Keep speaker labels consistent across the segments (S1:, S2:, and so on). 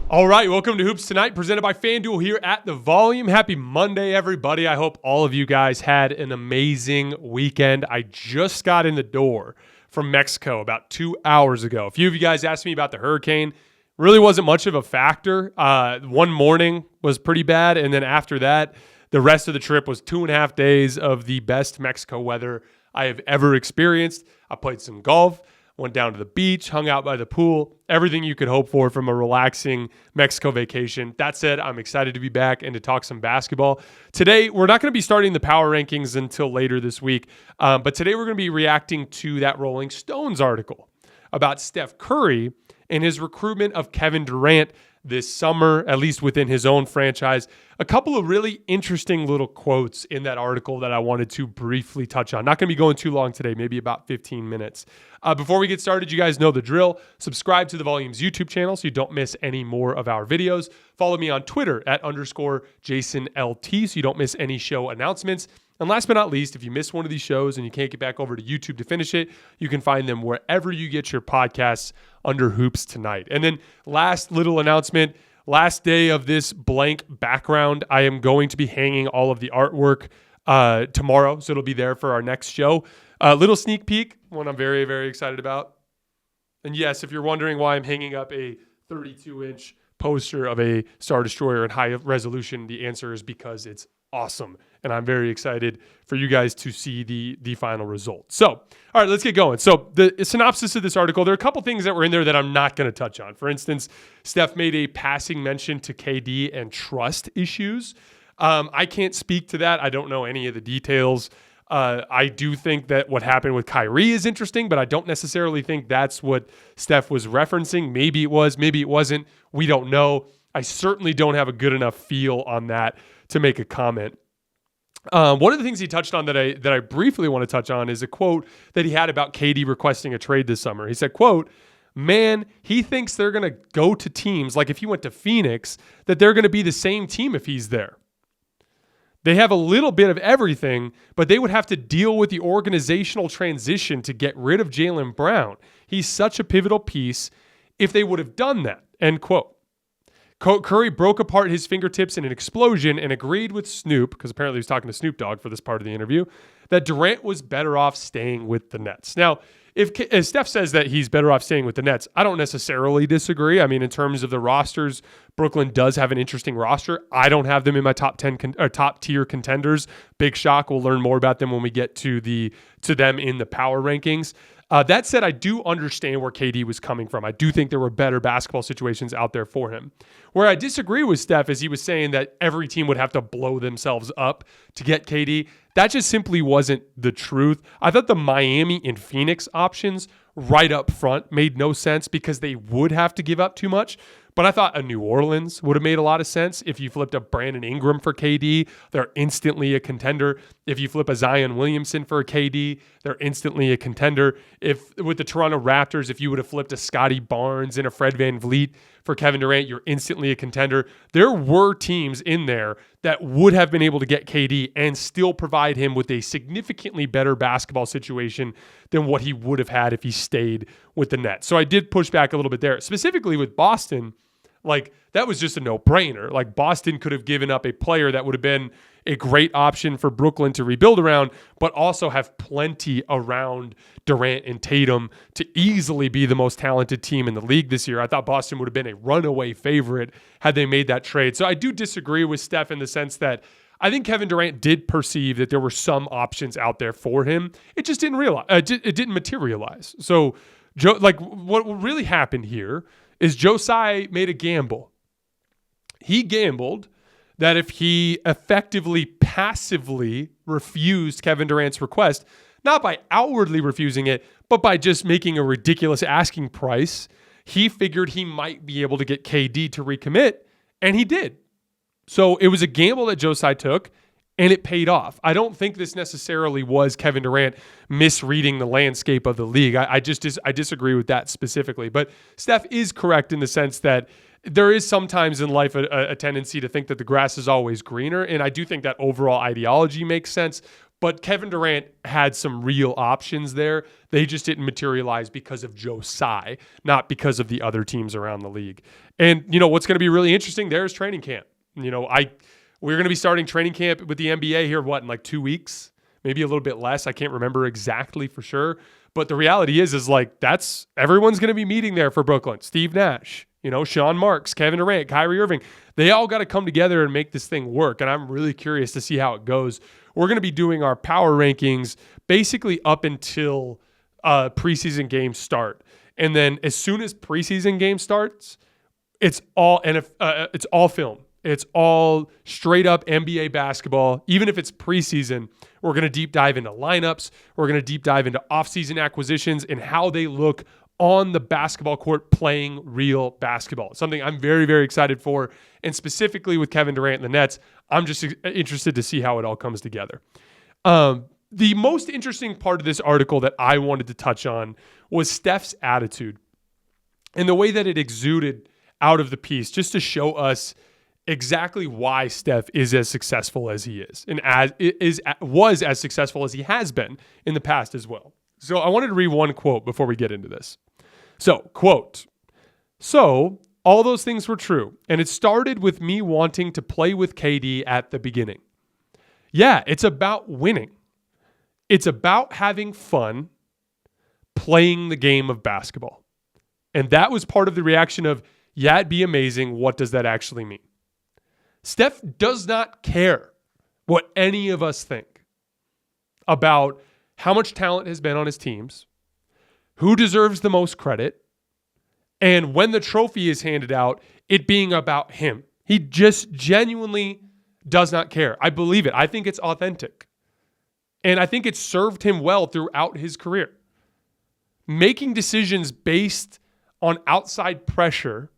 S1: All right, welcome to Hoops Tonight, presented by FanDuel here at The Volume. Happy Monday, everybody. I hope all of you guys had an amazing weekend. I just got in the door from Mexico about 2 hours ago. A few of you guys asked me about the hurricane. Really wasn't much of a factor. One morning was pretty bad, and then after that, the rest of the trip was 2.5 days of the best Mexico weather I have ever experienced. I played some golf, went down to the beach, hung out by the pool, everything you could hope for from a relaxing Mexico vacation. That said, I'm excited to be back and to talk some basketball. Today, we're not going to be starting the power rankings until later this week, but today we're going to be reacting to that Rolling Stones article about Steph Curry and his recruitment of Kevin Durant this summer, at least within his own franchise. A couple of really interesting little quotes in that article that I wanted to briefly touch on. Not going to be going too long today, maybe about 15 minutes. Before we get started, you guys know the drill. Subscribe to the Volume's YouTube channel so you don't miss any more of our videos. Follow me on Twitter at _JasonLT so you don't miss any show announcements. And last but not least, if you missed one of these shows and you can't get back over to YouTube to finish it, you can find them wherever you get your podcasts under Hoops Tonight. And then last little announcement, last day of this blank background, I am going to be hanging all of the artwork tomorrow, so it'll be there for our next show. A little sneak peek, one I'm very, very excited about. And yes, if you're wondering why I'm hanging up a 32-inch poster of a Star Destroyer in high resolution, the answer is because it's awesome. And I'm very excited for you guys to see the final result. So, all right, let's get going. So the synopsis of this article, there are a couple things that were in there that I'm not going to touch on. For instance, Steph made a passing mention to KD and trust issues. I can't speak to that. I don't know any of the details. I do think that what happened with Kyrie is interesting, but I don't necessarily think that's what Steph was referencing. Maybe it was, maybe it wasn't. We don't know. I certainly don't have a good enough feel on that to make a comment. One of the things he touched on that I briefly want to touch on is a quote that he had about KD requesting a trade this summer. He said, quote, "Man, he thinks they're going to go to teams, like if he went to Phoenix, that they're going to be the same team if he's there. They have a little bit of everything, but they would have to deal with the organizational transition to get rid of Jaylen Brown. He's such a pivotal piece if they would have done that," end quote. Curry broke apart his fingertips in an explosion and agreed with Snoop, because apparently he was talking to Snoop Dogg for this part of the interview, that Durant was better off staying with the Nets. Now, if Steph says that he's better off staying with the Nets, I don't necessarily disagree. I mean, in terms of the rosters, Brooklyn does have an interesting roster. I don't have them in my top tier contenders. Big shock. We'll learn more about them when we get to them in the power rankings. That said, I do understand where KD was coming from. I do think there were better basketball situations out there for him. Where I disagree with Steph is he was saying that every team would have to blow themselves up to get KD. That just simply wasn't the truth. I thought the Miami and Phoenix options right up front made no sense because they would have to give up too much. But I thought a New Orleans would have made a lot of sense. If you flipped a Brandon Ingram for KD, they're instantly a contender. If you flip a Zion Williamson for a KD, they're instantly a contender. If with the Toronto Raptors, if you would have flipped a Scotty Barnes and a Fred VanVleet for Kevin Durant, you're instantly a contender. There were teams in there that would have been able to get KD and still provide him with a significantly better basketball situation than what he would have had if he stayed with the Nets. So I did push back a little bit there. Specifically with Boston, like that was just a no-brainer. Like Boston could have given up a player that would have been a great option for Brooklyn to rebuild around, but also have plenty around Durant and Tatum to easily be the most talented team in the league this year. I thought Boston would have been a runaway favorite had they made that trade. So I do disagree with Steph in the sense that I think Kevin Durant did perceive that there were some options out there for him. It just didn't it didn't materialize. So what really happened here is Joe Tsai made a gamble. He gambled that if he effectively passively refused Kevin Durant's request, not by outwardly refusing it, but by just making a ridiculous asking price, he figured he might be able to get KD to recommit, and he did. So it was a gamble that Joe Tsai took, and it paid off. I don't think this necessarily was Kevin Durant misreading the landscape of the league. I disagree with that specifically. But Steph is correct in the sense that there is sometimes in life a tendency to think that the grass is always greener, and I do think that overall ideology makes sense. But Kevin Durant had some real options there. They just didn't materialize because of Joe Tsai, not because of the other teams around the league. And, what's going to be really interesting there is training camp. We're going to be starting training camp with the NBA here, in like 2 weeks? Maybe a little bit less. I can't remember exactly for sure. But the reality is that's everyone's going to be meeting there for Brooklyn. Steve Nash, Sean Marks, Kevin Durant, Kyrie Irving. They all got to come together and make this thing work. And I'm really curious to see how it goes. We're going to be doing our power rankings basically up until preseason games start. And then as soon as preseason game starts, it's all film. It's all straight up NBA basketball. Even if it's preseason, we're going to deep dive into lineups. We're going to deep dive into offseason acquisitions and how they look on the basketball court playing real basketball. Something I'm very, very excited for. And specifically with Kevin Durant and the Nets, I'm just interested to see how it all comes together. The most interesting part of this article that I wanted to touch on was Steph's attitude and the way that it exuded out of the piece, just to show us exactly why Steph is as successful as he is and was as successful as he has been in the past as well. So I wanted to read one quote before we get into this. So, quote, "So all those things were true, and it started with me wanting to play with KD at the beginning. Yeah, it's about winning. It's about having fun playing the game of basketball. And that was part of the reaction of, yeah, it'd be amazing. What does that actually mean? Steph does not care what any of us think about how much talent has been on his teams, who deserves the most credit, and when the trophy is handed out, it being about him. He just genuinely does not care. I believe it. I think it's authentic. And I think it served him well throughout his career. Making decisions based on outside pressure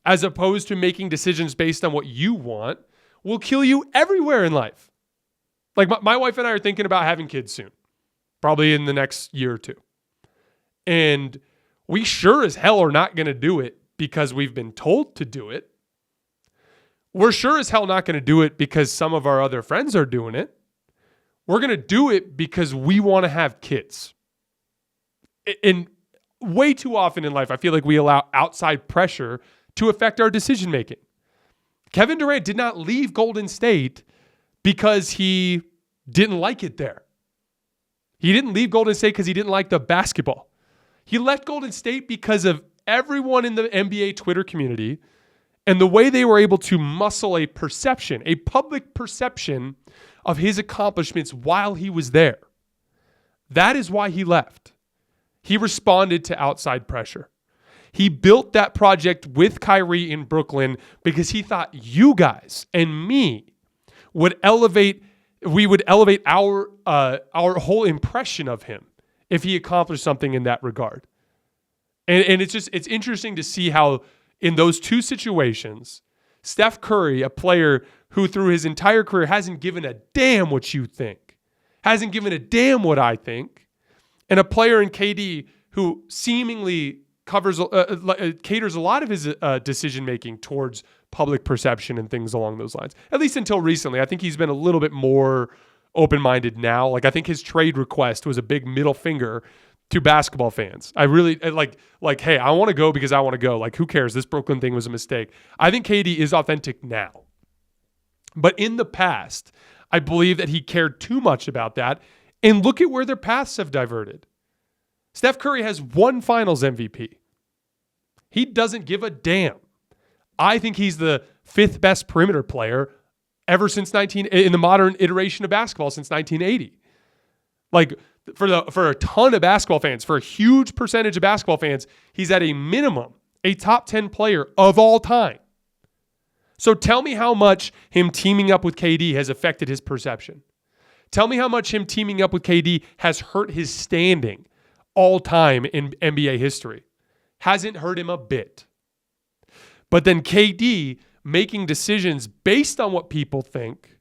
S1: as opposed to making decisions based on what you want will kill you everywhere in life. Like my wife and I are thinking about having kids soon, probably in the next year or two. And we sure as hell are not going to do it because we've been told to do it. We're sure as hell not going to do it because some of our other friends are doing it. We're going to do it because we want to have kids. And way too often in life, I feel like we allow outside pressure to affect our decision making. Kevin Durant did not leave Golden State because he didn't like it there. He didn't leave Golden State because he didn't like the basketball. He left Golden State because of everyone in the NBA Twitter community and the way they were able to muscle a perception, a public perception of his accomplishments while he was there. That is why he left. He responded to outside pressure. He built that project with Kyrie in Brooklyn because he thought you guys and me would elevate our whole impression of him if he accomplished something in that regard. And it's interesting to see how in those two situations, Steph Curry, a player who through his entire career hasn't given a damn what you think, hasn't given a damn what I think, and a player in KD who seemingly caters a lot of his decision-making towards public perception and things along those lines. At least until recently. I think he's been a little bit more open-minded now. Like, I think his trade request was a big middle finger to basketball fans. I really, hey, I want to go because I want to go. Like, who cares? This Brooklyn thing was a mistake. I think KD is authentic now. But in the past, I believe that he cared too much about that. And look at where their paths have diverted. Steph Curry has one Finals MVP. He doesn't give a damn. I think he's the fifth best perimeter player ever since in the modern iteration of basketball since 1980. Like for a ton of basketball fans, for a huge percentage of basketball fans, he's at a minimum a top 10 player of all time. So tell me how much him teaming up with KD has affected his perception. Tell me how much him teaming up with KD has hurt his standing all time in NBA history. Hasn't hurt him a bit. But then KD making decisions based on what people think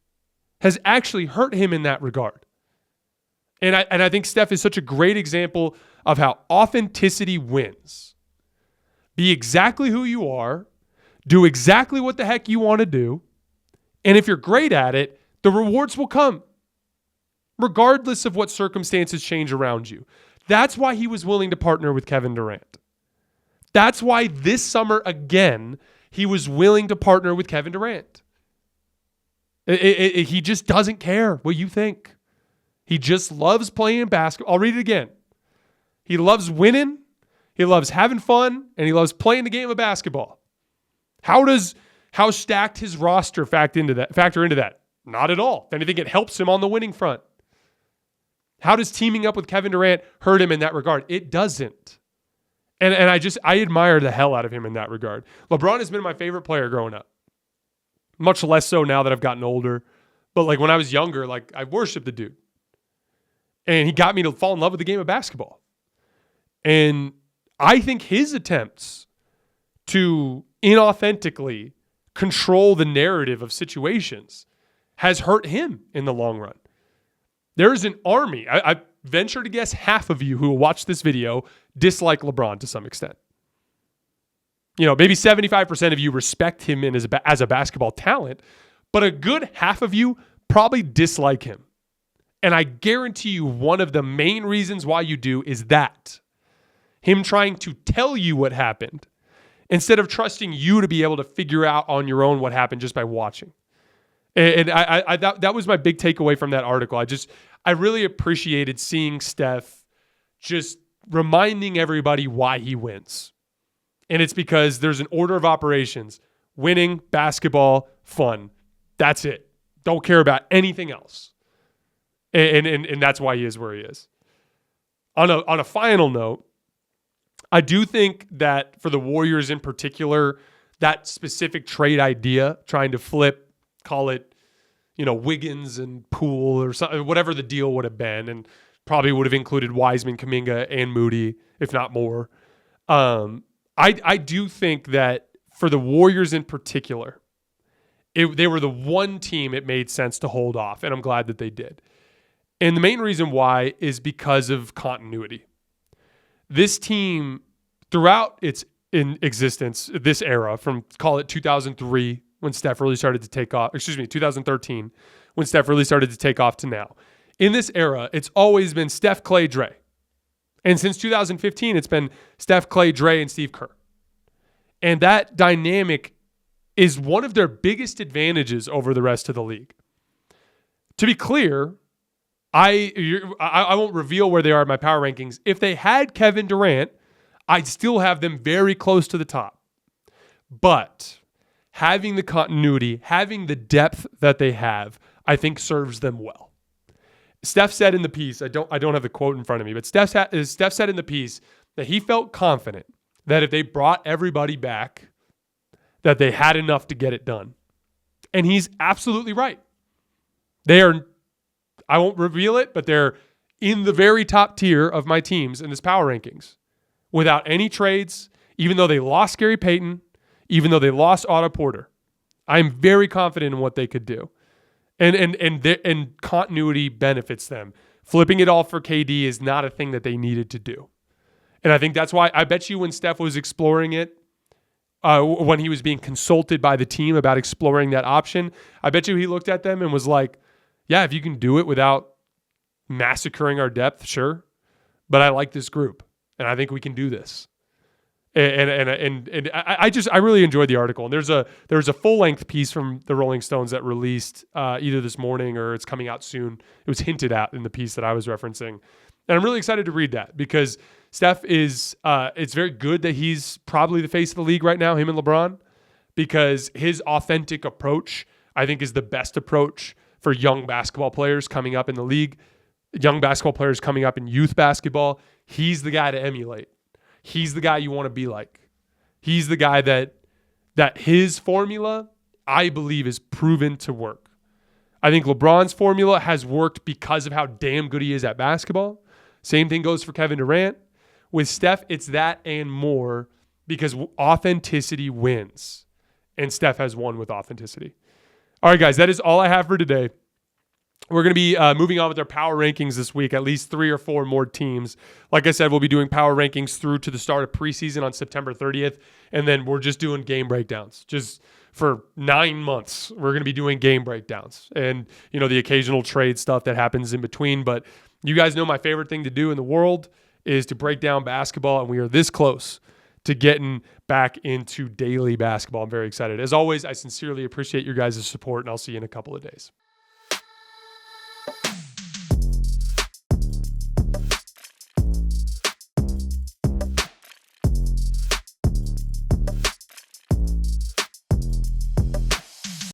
S1: has actually hurt him in that regard. And I think Steph is such a great example of how authenticity wins. Be exactly who you are. Do exactly what the heck you want to do. And if you're great at it, the rewards will come. regardless of what circumstances change around you. That's why he was willing to partner with Kevin Durant. That's why this summer, again, he was willing to partner with Kevin Durant. He just doesn't care what you think. He just loves playing basketball. I'll read it again. He loves winning, he loves having fun, and he loves playing the game of basketball. How stacked his roster factor into that? Not at all. If anything, it helps him on the winning front. How does teaming up with Kevin Durant hurt him in that regard? It doesn't. And I admire the hell out of him in that regard. LeBron has been my favorite player growing up. Much less so now that I've gotten older. But like when I was younger, like I worshiped the dude. And he got me to fall in love with the game of basketball. And I think his attempts to inauthentically control the narrative of situations has hurt him in the long run. There is an army. I venture to guess half of you who will watch this video dislike LeBron to some extent. You know, maybe 75% of you respect him as a basketball talent, but a good half of you probably dislike him. And I guarantee you one of the main reasons why you do is that. Him trying to tell you what happened instead of trusting you to be able to figure out on your own what happened just by watching. And that was my big takeaway from that article. I really appreciated seeing Steph just reminding everybody why he wins. And it's because there's an order of operations: winning, basketball, fun. That's it. Don't care about anything else. And that's why he is where he is. On a final note, I do think that for the Warriors in particular, that specific trade idea, trying to flip, call it, Wiggins and Poole or something, whatever the deal would have been, and probably would have included Wiseman, Kuminga, and Moody, if not more. I do think that for the Warriors in particular, they were the one team it made sense to hold off, and I'm glad that they did. And the main reason why is because of continuity. This team, throughout its existence, this era, from call it 2003, when Steph really started to take off, 2013, when Steph really started to take off to now. In this era, it's always been Steph, Clay, Dre. And since 2015, it's been Steph, Clay, Dre, and Steve Kerr. And that dynamic is one of their biggest advantages over the rest of the league. To be clear, I won't reveal where they are in my power rankings. If they had Kevin Durant, I'd still have them very close to the top. But having the continuity, having the depth that they have, I think serves them well. Steph said in the piece, I don't have the quote in front of me, but Steph said in the piece that he felt confident that if they brought everybody back, that they had enough to get it done. And he's absolutely right. They are, I won't reveal it, but they're in the very top tier of my teams in this power rankings without any trades, even though they lost Gary Payton, even though they lost Otto Porter. I'm very confident in what they could do. And continuity benefits them. Flipping it all for KD is not a thing that they needed to do. And I think that's why I bet you when Steph was exploring it, when he was being consulted by the team about exploring that option, I bet you he looked at them and was like, yeah, if you can do it without massacring our depth, sure. But I like this group, and I think we can do this. And I really enjoyed the article. And there's a full length piece from the Rolling Stones that released either this morning or it's coming out soon. It was hinted at in the piece that I was referencing, and I'm really excited to read that because Steph is. It's very good that he's probably the face of the league right now, him and LeBron, because his authentic approach I think is the best approach for young basketball players coming up in the league, young basketball players coming up in youth basketball. He's the guy to emulate. He's the guy you want to be like. He's the guy that his formula, I believe, is proven to work. I think LeBron's formula has worked because of how damn good he is at basketball. Same thing goes for Kevin Durant. With Steph, it's that and more because authenticity wins. And Steph has won with authenticity. All right, guys, that is all I have for today. We're going to be moving on with our power rankings this week, at least 3 or 4 more teams. Like I said, we'll be doing power rankings through to the start of preseason on September 30th, and then we're just doing game breakdowns. Just for 9 months, we're going to be doing game breakdowns and, the occasional trade stuff that happens in between. But you guys know my favorite thing to do in the world is to break down basketball, and we are this close to getting back into daily basketball. I'm very excited. As always, I sincerely appreciate your guys' support, and I'll see you in a couple of days.